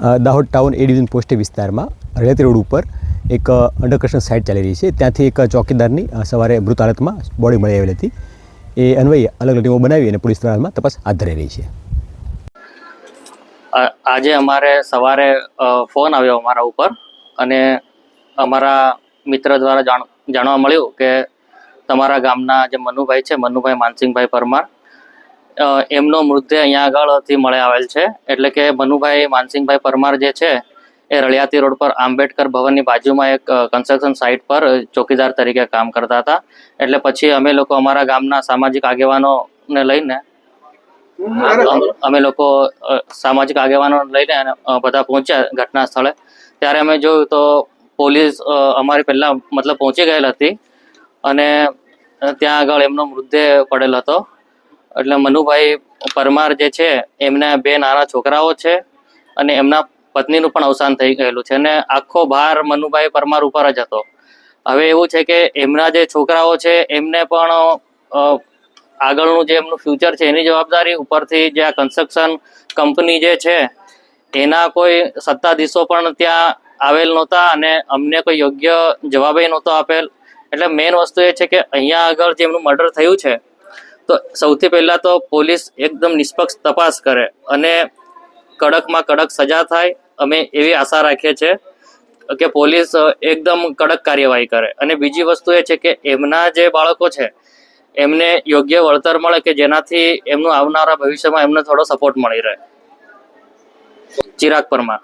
Dahod town એ division post વિસ્તારમાં રળિયાતી road ઉપર એક અંડર કન્સ્ટ્રક્શન સાઇટ ચાલી રહી છે. ત્યાંથી એક ચોકીદારની સવારે મૃત હાલતમાં બોડી મળી આવેલી હતી. એ અન્વયે અલગ અલગ ટીમો બનાવી અને પોલીસ હાલમાં તપાસ હાથ ધરી રહી છે. આજે અમારે સવારે ફોન આવ્યો અમારા ઉપર અને અમારા મિત્ર દ્વારા જાણવા મળ્યું કે તમારા ગામના જે મનુભાઈ છે, મનુભાઈ માનસિંગભાઈ પરમાર, એમનો મૃતદેહ અહીંયા આગળથી મળી આવેલ છે. એટલે કે મનુભાઈ માનસિંગભાઈ પરમાર જે છે એ રળિયાતી રોડ પર આંબેડકર ભવનની બાજુમાં એક કન્સ્ટ્રક્શન સાઇટ પર ચોકીદાર તરીકે કામ કરતા હતા. એટલે પછી અમે લોકો અમારા ગામના સામાજિક આગેવાનોને લઈને બધા પહોંચ્યા ઘટના સ્થળે. ત્યારે અમે જોયું તો પોલીસ અમારી પહેલા પહોંચી ગયેલ હતી અને ત્યાં આગળ એમનો મૃતદેહ પડેલ હતો. એટલે મનુભાઈ પરમાર જે છે એમને 2 નાના છોકરાઓ છે અને એમના પત્નીનું પણ અવસાન થઈ ગયેલું છે અને આખો ભાર મનુભાઈ પરમાર ઉપર જ હતો. હવે એવું છે કે એમના જે છોકરાઓ છે એમને પણ આગળનું જે એમનું ફ્યુચર છે એની જવાબદારી ઉપરથી જે આ કન્સ્ટ્રક્શન કંપની જે છે એના કોઈ સત્તાધીશો પણ ત્યાં આવેલ નહોતા અને અમને કોઈ યોગ્ય જવાબ નહોતો આપેલ. એટલે મેઇન વસ્તુ એ છે કે અહીંયા આગળ જે એમનું મર્ડર થયું છે તો સૌથી પહેલાં તો પોલીસ એકદમ નિષ્પક્ષ તપાસ કરે અને કડકમાં કડક સજા થાય. અમે એવી આશા રાખીએ છીએ કે પોલીસ એકદમ કડક કાર્યવાહી કરે. અને બીજી વસ્તુ એ છે કે એમના જે બાળકો છે એમને યોગ્ય વળતર મળે કે જેનાથી એમનું આવનારા ભવિષ્યમાં એમને થોડો સપોર્ટ મળી રહે. ચિરાગ પરમાર.